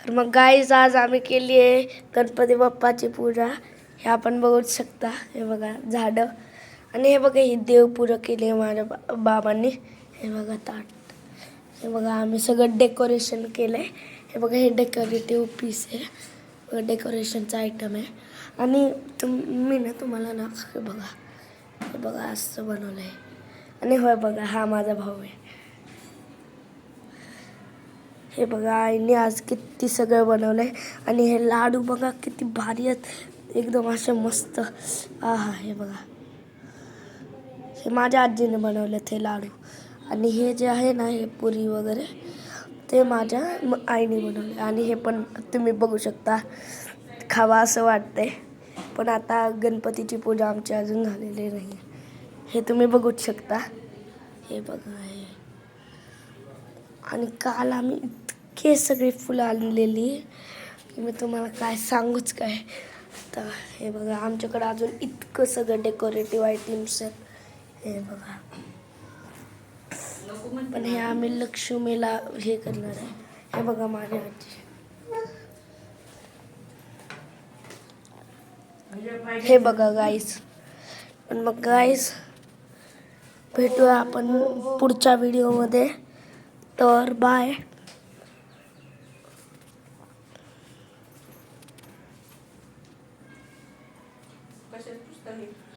तर मग गाईज आज आम्ही केली आहे गणपती बाप्पाची पूजा. हे आपण बघूच शकता. हे बघा झाडं आणि हे बघा ही देवपूजा केली आहे माझ्या बाबांनी. हे बघा ताट. हे बघा आम्ही सगळं डेकोरेशन केलं आहे. हे बघा हे डेकोरेटिव्ह पीस आहे, डेकोरेशनचा आयटम आहे. आणि मी ना तुम्हाला ना हे बघा असं बनवलं आहे. आणि होय बघा हा माझा भाऊ आहे. हे बघा आईने आज किती सगळं बनवलं आहे. आणि हे लाडू बघा किती भारी आहेत, एकदम असे मस्त. आहा हे बघा हे माझ्या आजीने बनवलेत हे लाडू. आणि हे जे आहे ना हे पुरी वगैरे ते माझ्या आईने बनवले. आणि हे पण तुम्ही बघू शकता, खावा असं वाटतंय. पण आता गणपतीची पूजा आमची अजून झालेली नाही. हे तुम्ही बघूच शकता. हे बघा हे. आणि काल आम्ही इतके सगळे फुलं आणलेली की मी तुम्हाला काय सांगूच काय. तर हे बघा आमच्याकडे अजून इतकं सगळं डेकोरेटिव्ह आयटम्स आहेत. हे बघा पण हे आम्ही लक्ष्मीला हे करणार आहे. हे बघा माझ्या आजी. हे बघा गाईस. पण मग गाईस भेटूया आपण पुढच्या व्हिडिओमध्ये. तर बाय. कशात पुस्तक